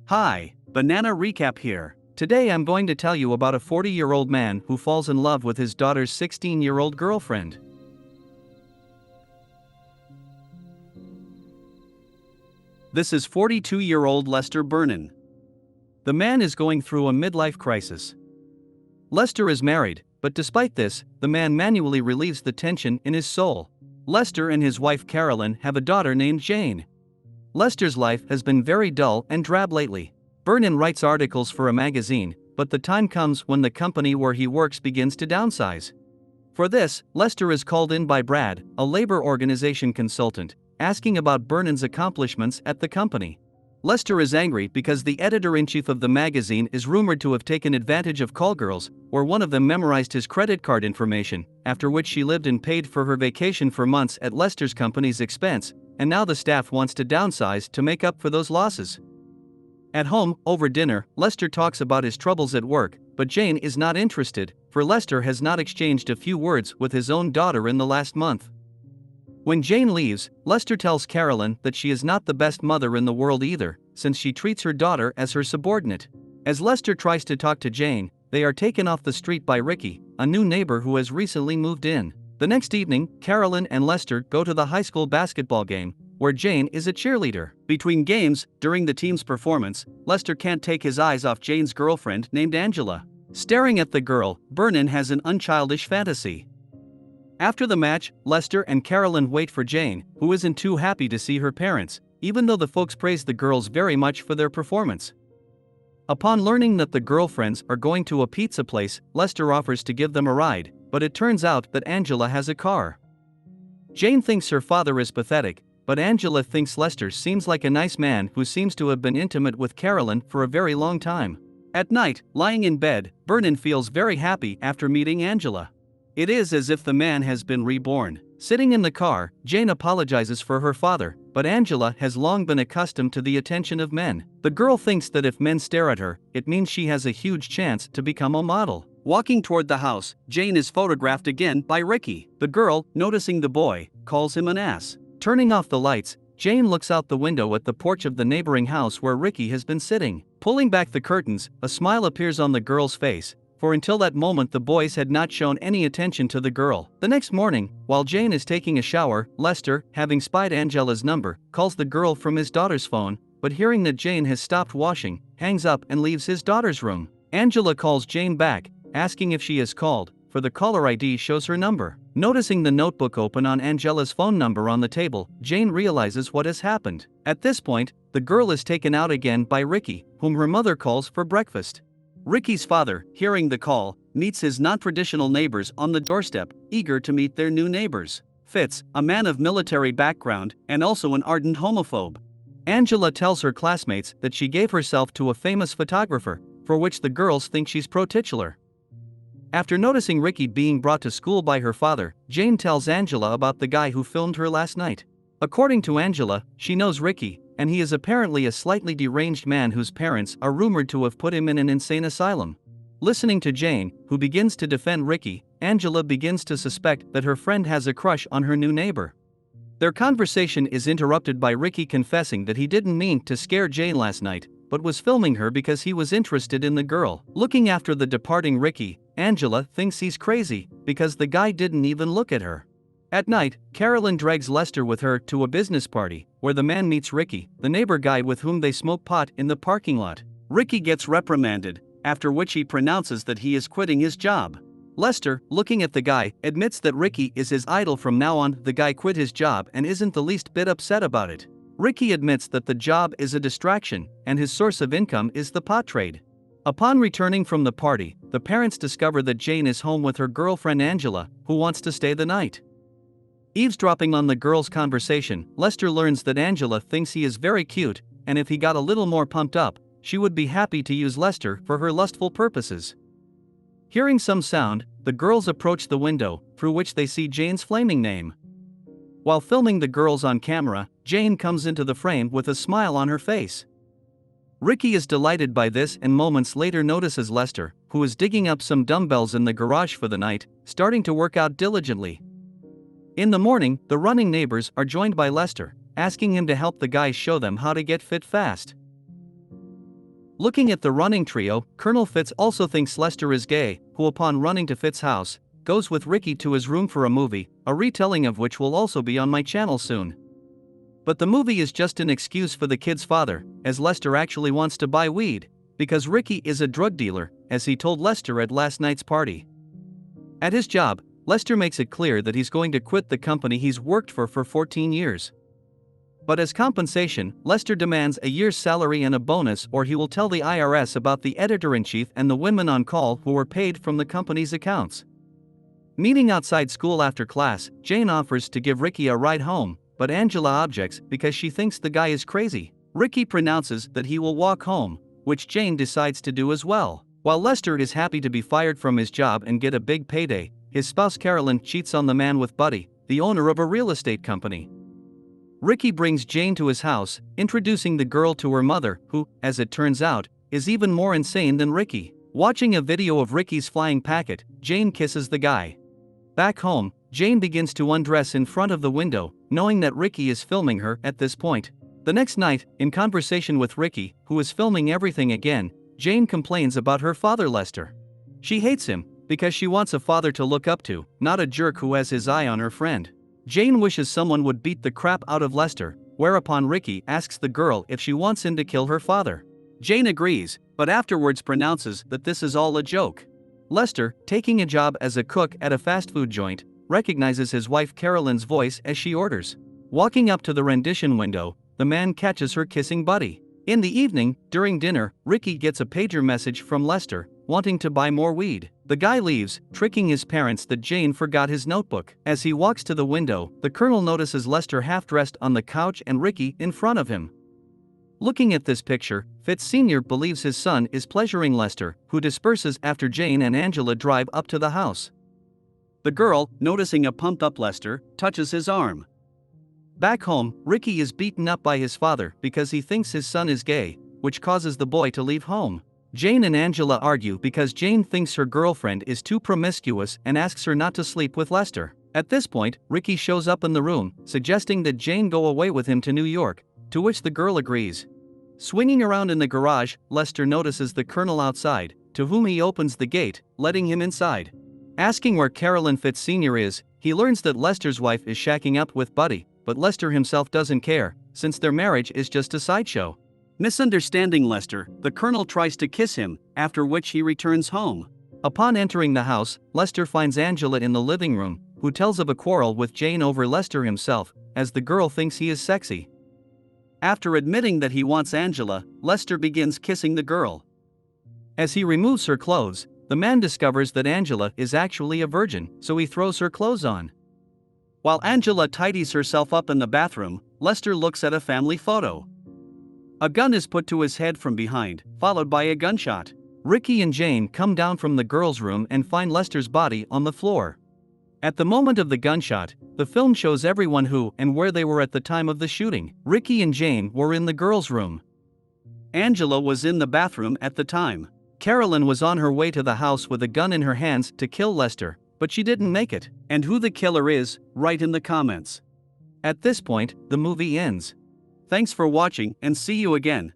Hi, Banana Recap here. Today I'm going to tell you about a 40-year-old man who falls in love with his daughter's 16-year-old girlfriend. This is 42-year-old Lester Burnham. The man is going through a midlife crisis. Lester is married, but despite this, the man manually relieves the tension in his soul. Lester and his wife Carolyn have a daughter named Jane. Lester's life has been very dull and drab lately. Burnham writes articles for a magazine, but the time comes when the company where he works begins to downsize. For this, Lester is called in by Brad, a labor organization consultant, asking about Burnham's accomplishments at the company. Lester is angry because the editor-in-chief of the magazine is rumored to have taken advantage of callgirls, where one of them memorized his credit card information, after which she lived and paid for her vacation for months at Lester's company's expense, and now the staff wants to downsize to make up for those losses. At home, over dinner, Lester talks about his troubles at work, but Jane is not interested, for Lester has not exchanged a few words with his own daughter in the last month. When Jane leaves, Lester tells Carolyn that she is not the best mother in the world either, since she treats her daughter as her subordinate. As Lester tries to talk to Jane, they are taken off the street by Ricky, a new neighbor who has recently moved in. The next evening, Carolyn and Lester go to the high school basketball game, where Jane is a cheerleader. Between games, during the team's performance, Lester can't take his eyes off Jane's girlfriend named Angela. Staring at the girl, Burnham has an unchildish fantasy. After the match, Lester and Carolyn wait for Jane, who isn't too happy to see her parents, even though the folks praise the girls very much for their performance. Upon learning that the girlfriends are going to a pizza place, Lester offers to give them a ride, but it turns out that Angela has a car. Jane thinks her father is pathetic, but Angela thinks Lester seems like a nice man who seems to have been intimate with Carolyn for a very long time. At night, lying in bed, Burnham feels very happy after meeting Angela. It is as if the man has been reborn. Sitting in the car, Jane apologizes for her father, but Angela has long been accustomed to the attention of men. The girl thinks that if men stare at her, it means she has a huge chance to become a model. Walking toward the house, Jane is photographed again by Ricky. The girl, noticing the boy, calls him an ass. Turning off the lights, Jane looks out the window at the porch of the neighboring house where Ricky has been sitting. Pulling back the curtains, a smile appears on the girl's face, for until that moment the boys had not shown any attention to the girl. The next morning, while Jane is taking a shower, Lester, having spied Angela's number, calls the girl from his daughter's phone, but hearing that Jane has stopped washing, hangs up and leaves his daughter's room. Angela calls Jane back, asking if she has called, for the caller ID shows her number. Noticing the notebook open on Angela's phone number on the table, Jane realizes what has happened. At this point, the girl is taken out again by Ricky, whom her mother calls for breakfast. Ricky's father, hearing the call, meets his non-traditional neighbors on the doorstep, eager to meet their new neighbors. Fitz, a man of military background and also an ardent homophobe. Angela tells her classmates that she gave herself to a famous photographer, for which the girls think she's pro-titular. After noticing Ricky being brought to school by her father, Jane tells Angela about the guy who filmed her last night. According to Angela, she knows Ricky, and he is apparently a slightly deranged man whose parents are rumored to have put him in an insane asylum. Listening to Jane, who begins to defend Ricky, Angela begins to suspect that her friend has a crush on her new neighbor. Their conversation is interrupted by Ricky confessing that he didn't mean to scare Jane last night, but was filming her because he was interested in the girl. Looking after the departing Ricky, Angela thinks he's crazy, because the guy didn't even look at her. At night, Carolyn drags Lester with her to a business party, where the man meets Ricky, the neighbor guy with whom they smoke pot in the parking lot. Ricky gets reprimanded, after which he pronounces that he is quitting his job. Lester, looking at the guy, admits that Ricky is his idol from now on. The guy quit his job and isn't the least bit upset about it. Ricky admits that the job is a distraction, and his source of income is the pot trade. Upon returning from the party, the parents discover that Jane is home with her girlfriend Angela, who wants to stay the night. Eavesdropping on the girls' conversation, Lester learns that Angela thinks he is very cute, and if he got a little more pumped up, she would be happy to use Lester for her lustful purposes. Hearing some sound, the girls approach the window, through which they see Jane's flaming name. While filming the girls on camera, Jane comes into the frame with a smile on her face. Ricky is delighted by this and moments later notices Lester, who is digging up some dumbbells in the garage for the night, starting to work out diligently. In the morning, the running neighbors are joined by Lester, asking him to help the guys show them how to get fit fast. Looking at the running trio, Colonel Fitz also thinks Lester is gay, who upon running to Fitz's house, goes with Ricky to his room for a movie, a retelling of which will also be on my channel soon. But the movie is just an excuse for the kid's father, as Lester actually wants to buy weed, because Ricky is a drug dealer, as he told Lester at last night's party. At his job, Lester makes it clear that he's going to quit the company he's worked for 14 years. But as compensation, Lester demands a year's salary and a bonus, or he will tell the IRS about the editor-in-chief and the women on call who were paid from the company's accounts. Meeting outside school after class, Jane offers to give Ricky a ride home, but Angela objects because she thinks the guy is crazy. Ricky pronounces that he will walk home, which Jane decides to do as well. While Lester is happy to be fired from his job and get a big payday, his spouse Carolyn cheats on the man with Buddy, the owner of a real estate company. Ricky brings Jane to his house, introducing the girl to her mother, who, as it turns out, is even more insane than Ricky. Watching a video of Ricky's flying packet, Jane kisses the guy. Back home, Jane begins to undress in front of the window, knowing that Ricky is filming her at this point. The next night, in conversation with Ricky, who is filming everything again, Jane complains about her father Lester. She hates him, because she wants a father to look up to, not a jerk who has his eye on her friend. Jane wishes someone would beat the crap out of Lester, whereupon Ricky asks the girl if she wants him to kill her father. Jane agrees, but afterwards pronounces that this is all a joke. Lester, taking a job as a cook at a fast food joint, recognizes his wife Carolyn's voice as she orders. Walking up to the rendition window, the man catches her kissing Buddy. In the evening, during dinner, Ricky gets a pager message from Lester, wanting to buy more weed. The guy leaves, tricking his parents that Jane forgot his notebook. As he walks to the window, the colonel notices Lester half-dressed on the couch and Ricky in front of him. Looking at this picture, Fitz Sr. believes his son is pleasuring Lester, who disperses after Jane and Angela drive up to the house. The girl, noticing a pumped-up Lester, touches his arm. Back home, Ricky is beaten up by his father because he thinks his son is gay, which causes the boy to leave home. Jane and Angela argue because Jane thinks her girlfriend is too promiscuous and asks her not to sleep with Lester. At this point, Ricky shows up in the room, suggesting that Jane go away with him to New York, to which the girl agrees. Swinging around in the garage, Lester notices the colonel outside, to whom he opens the gate, letting him inside. Asking where Carolyn Fitz Sr. is, he learns that Lester's wife is shacking up with Buddy, but Lester himself doesn't care, since their marriage is just a sideshow. Misunderstanding Lester, the colonel tries to kiss him, after which he returns home. Upon entering the house, Lester finds Angela in the living room, who tells of a quarrel with Jane over Lester himself, as the girl thinks he is sexy. After admitting that he wants Angela, Lester begins kissing the girl. As he removes her clothes, the man discovers that Angela is actually a virgin, so he throws her clothes on. While Angela tidies herself up in the bathroom, Lester looks at a family photo. A gun is put to his head from behind, followed by a gunshot. Ricky and Jane come down from the girls' room and find Lester's body on the floor. At the moment of the gunshot, the film shows everyone who and where they were at the time of the shooting. Ricky and Jane were in the girls' room. Angela was in the bathroom at the time. Carolyn was on her way to the house with a gun in her hands to kill Lester, but she didn't make it. And who the killer is, write in the comments. At this point, the movie ends. Thanks for watching and see you again.